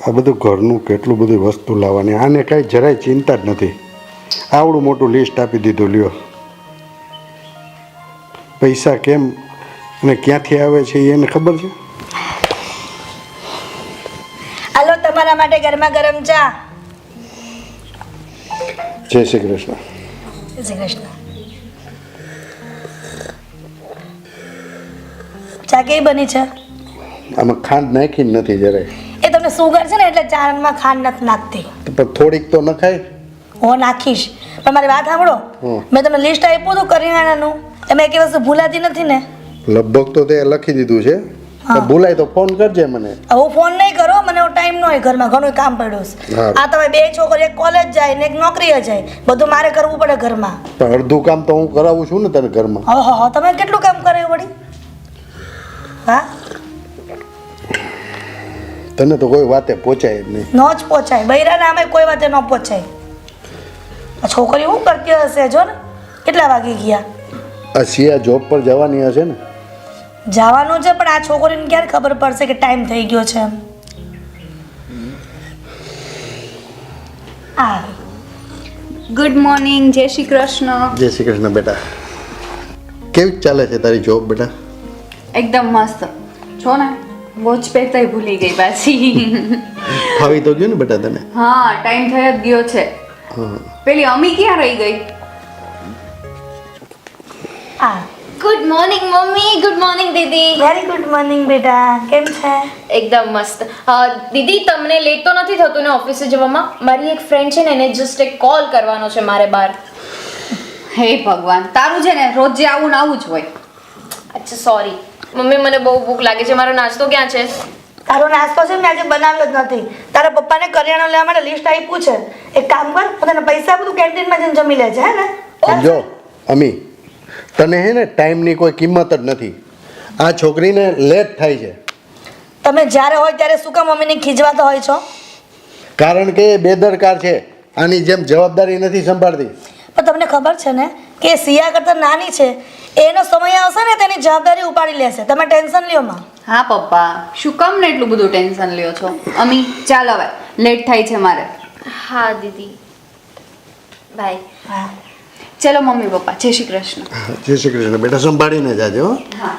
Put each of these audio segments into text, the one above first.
આ બધું ઘરનું કેટલું બધી વસ્તુ લાવવાની, આને કાંઈ જરાય ચિંતા જ નથી. આવડું મોટું લિસ્ટ આપી દીધું, લ્યો. પૈસા કેમ અને ક્યાંથી આવે છે એને ખબર છે? હાલો, તમારા માટે ગરમા ગરમ ચા. જય શ્રી કૃષ્ણ. જય શ્રી કૃષ્ણ. ચા કેવી બની છે? આમાં ખાંડ નાખી નથી જરાય. એ તમને સુગર છે ને એટલે ચામાં ખાંડ નથી નાખતી. તો પણ થોડીક તો નખાય. હું નાખીશ, પણ મારી વાત સાંભળો. મેં તમને લિસ્ટ આપ્યું હતું કરિયાણાનું, તમે એક વસ્તુ ભૂલાતી નથી ને? લગભગ તો તે લખી દીધું છે. ભૂલાય તો ફોન કરજે મને. હું ફોન નહીં કરો, મને ટાઈમ ન હોય, ઘરમાં ઘણું કામ પડ્યું છે. આ તમે બે છોકરી, એક કોલેજ જાય ને એક નોકરીએ જાય, બધું મારે કરવું પડે ઘરમાં. પણ અડધું કામ તો હું કરાવું છું ને તને ઘરમાં. હા, તમે કેટલું કામ કરાવ્યું પડી? હા, તને તો કોઈ વાતે પહોંચાય જ નહીં. ન જ પહોંચાય, બૈરાને આમે કોઈ વાતે ન પહોંચાય. આ છોકરી શું કરતી હશે? જો ને કેટલા વાગી ગયા. આ સિયા જોબ પર જવાની હશે ને? જવાનું છે, પણ આ છોકરીને ક્યારે ખબર પડશે કે ટાઈમ થઈ ગયો છે? આ ગુડ મોર્નિંગ, જય શ્રી કૃષ્ણ. જય શ્રી કૃષ્ણ બેટા. કેવી ચાલે છે તારી જોબ બેટા? એકદમ મસ્ત છો ને? વોચ પહેરતાય ભૂલી ગઈ પાછી. ફાવી તો ગયું ને બેટા તને? હા, ટાઈમ થઈ જ ગયો છે. પેલી અમી ક્યાં રહી ગઈ? આ good morning mummy, good morning દીદી. વેરી ગુડ મોર્નિંગ બેટા, કેમ છે? એકદમ મસ્ત. દીદી તમને લેટ તો નથી થતું ને ઓફિસે જવામાં? મારી એક ફ્રેન્ડ છે ને, એને જસ્ટ એક કોલ કરવાનો છે મારે બહાર. હે ભગવાન, તારું છે ને રોજ જે આવું ને આવું જ હોય. અચ્છા સોરી મમ્મી, મને બહુ ભૂખ લાગે છે. મારો નાસ્તો ક્યાં છે? તારો નાસ્તો છે મેં આજે બનાવ્યો જ નથી. તારા પપ્પાને કરિયાણું લેવા માટે લિસ્ટ આપ્યું છે. એક કામ કર, હું તને પૈસા આપું, તું કેન્ટીનમાં જઈને જમી લેજે, હે ને? સમજો અમી, તને હે ને ટાઈમની કોઈ કિંમત જ નથી. આ છોકરીને લેટ થાય છે. તમે જ્યારે હોય ત્યારે શું કામ મમ્મીને ખીજવાતા હોય છો? કારણ કે એ બેદરકાર છે, આની જેમ જવાબદારી નથી સંભાળતી. પણ તમને ખબર છે ને કે સિયા કરતાં નાની છે, એનો સમય આવશે ને તેની જવાબદારી ઉપાડી લેશે. તમે ટેન્શન લ્યો માં. હા પપ્પા, શું કામ ને એટલું બધું ટેન્શન લ્યો છો? અમી ચાલ હવે, લેટ થાય છે મારે. હા દીદી, બાય. હા, ચલો મમ્મી પપ્પા, જય શ્રી કૃષ્ણ. જય શ્રી કૃષ્ણ બેટા, સંભાળીને જાજો. હા.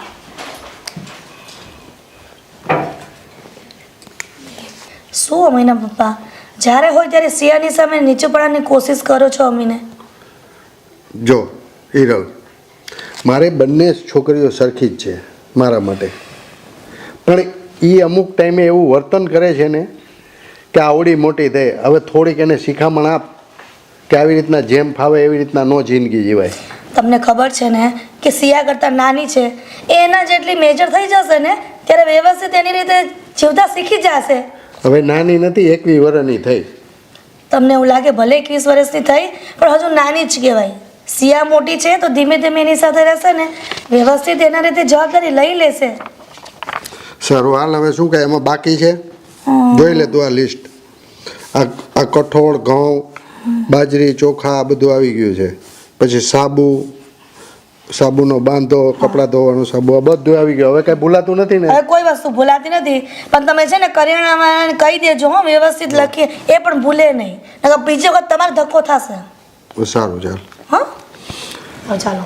શું અમીના પપ્પા, જ્યારે હોય ત્યારે સિયાની સામે નીચે પડવાની કોશિશ કરો છો અમીને? જો હિરલ, મારે બંને છોકરીઓ સરખી જ છે મારા માટે, પણ એ અમુક ટાઈમે એવું વર્તન કરે છે ને કે આવડી મોટી થઈ, હવે થોડીક એને શિખામણ આપ કે આવી રીતના જેમ ફાવે એવી રીતના નો જિંદગી જીવાય. તમને ખબર છે ને કે સિયા કરતાં નાની છે, એ એના જેટલી મેજર થઈ જશે ને ત્યારે વ્યવસ્થિત એની રીતે જીવતા શીખી જશે. હવે નાની નથી, 21 વર્ષની થઈ. તમને એવું લાગે ભલે 21 વર્ષની થઈ, પણ હજુ નાની જ કહેવાય. સિયા મોટી છે તો ધીમે ધીમે એની સાથે રહેશે ને, વ્યવસ્થિત એના રીતે જવાબદારી લઈ લેશે. સારું હાલ, હવે શું કાંઈ એમાં બાકી છે જોઈ લે તું આ લિસ્ટ. આ કઠોળ, ઘઉં, બાજરી, ચોખા આ બધું આવી ગયું છે. પછી સાબુનો બાંધો, કપડાં ધોવાનું સાબુ, આ બધું આવી ગયું. હવે કાંઈ ભૂલાતું નથી ને? હવે કોઈ વસ્તુ ભૂલાતી નથી, પણ તમે છે ને કરિયાણામાં કહી દેજો હો, વ્યવસ્થિત લખીએ, એ પણ ભૂલે નહીં, નકર બીજી વખત તમારે ધક્કો થશે. સારું ચાલ. હા, ચાલો.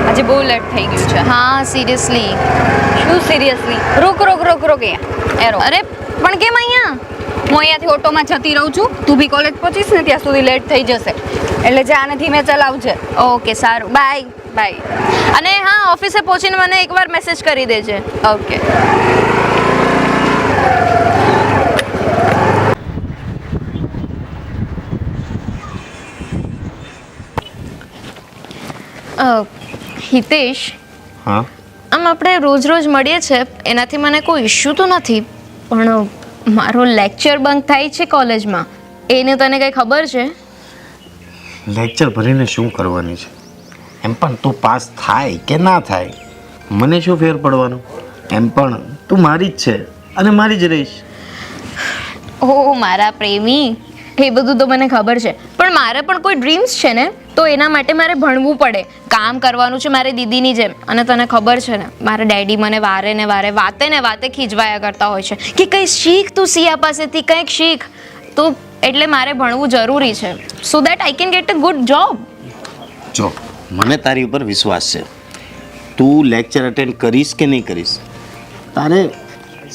આજે બહુ લેટ થઈ ગયું છે. હા સિરિયસલી. શું સિરિયસલી? રોક અહીંયા. અરે પણ કેમ અહીંયા? હું અહીંયાથી ઓટોમાં જતી રહું છું, તું બી કોલેજ પહોંચીશ ને ત્યાં સુધી લેટ થઈ જશે, એટલે જા આને ધીમે ચલાવજે. ઓકે સારું, બાય. બાય. અને હા, ઓફિસે પહોંચીને મને એકવાર મેસેજ કરી દેજે. ઓકે. હિતેશ, હા આમ આપણે રોજ રોજ મળીએ છે એનાથી મને કોઈ ઇશ્યુ તો નથી, પણ મારો લેક્ચર બંક થાય છે કોલેજમાં, એને તને કંઈ ખબર છે? લેક્ચર ભરીને શું કરવાની છે? એમ પણ તું પાસ થાય કે ના થાય મને શું ફેર પડવાનો? એમ પણ તું મારી જ છે અને મારી જ રહીશ. ઓહ મારા પ્રેમી, એ બધું તો મને ખબર છે, પણ મારે પણ કોઈ ડ્રીમ્સ છે ને, તો એના માટે મારે ભણવું પડે, કામ કરવાનું છે મારે દીદીની જેમ. અને તને ખબર છે ને મારા ડેડી મને વારે ને વાતે ખીજવાયા કરતા હોય છે કે કંઈ શીખ તું સિયા પાસેથી, કંઈક શીખ. તો એટલે મારે ભણવું જરૂરી છે so that I can get a good job. જો મને તારી ઉપર વિશ્વાસ છે, તું લેક્ચર અટેન્ડ કરીશ કે નહીં કરીશ, તારે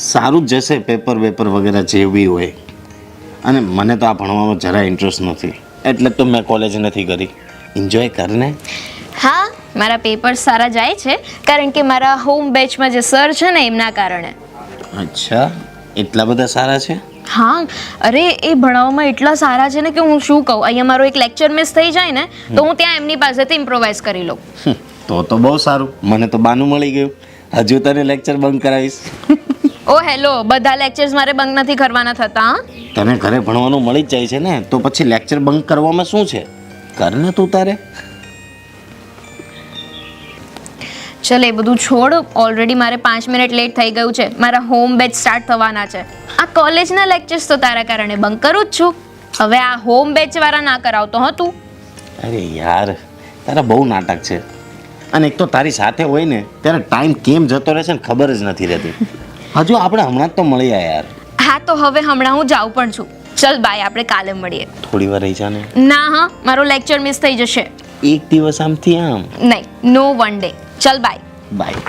સારું જ જશે, પેપર વગેરે જે બી હોય. અને મને તો આ ભણવામાં જરા ઇન્ટરેસ્ટ નથી, એટલે તો મેં કોલેજ નથી કરી. એન્જોય કરને. હા, મારા પેપર સારા જાય છે કારણ કે મારા હોમ બેચમાં જે સર છે ને એમના કારણે. અચ્છા, એટલા બધા સારા છે? હા, અરે એ ભણાવવામાં એટલા સારા છે ને કે હું શું કહું, અહીંયા મારો એક લેક્ચર મિસ થઈ જાય ને તો હું ત્યાં એમની પાસેથી ઇમ્પ્રોવાઇઝ કરી લઉં. તો બહુ સારું, મને તો બાનું મળી ગયું. હજુ તને લેક્ચર બંક કરાવીશ. ઓ હેલો, બધા લેક્ચર્સ મારે બંક નથી કરવાના થતા. તને ઘરે ભણવાનું મળી જ જાય છે ને, તો પછી લેક્ચર બંક કરવામાં શું છે? કરને તું તારે. ચલ એ બધું છોડ, ઓલરેડી મારે 5 મિનિટ લેટ થઈ ગયું છે, મારા હોમ બેચ સ્ટાર્ટ થવાના છે. આ કોલેજના લેક્ચર્સ તો તારા કારણે બંક કરું જ છું, હવે આ હોમ બેચ વાળા ના કરાવતો હતું. અરે યાર, તારા બહુ નાટક છે. અને એક તો તારી સાથે હોય ને ત્યારે ટાઈમ કેમ જતો રહે છે ને ખબર જ નથી રહેતી. હજુ આપણે હમણાં જ તો મળ્યા યાર. હા તો હવે હમણાં હું જાઉં પણ છું. ચલ બાય, આપણે કાલે મળીએ. થોડી વાર રહી જા ને. ના હા, મારો લેક્ચર મિસ થઈ જશે. એક દિવસ આમથી આમ. નહીં, નો વન ડે. ચલ બાય. બાય.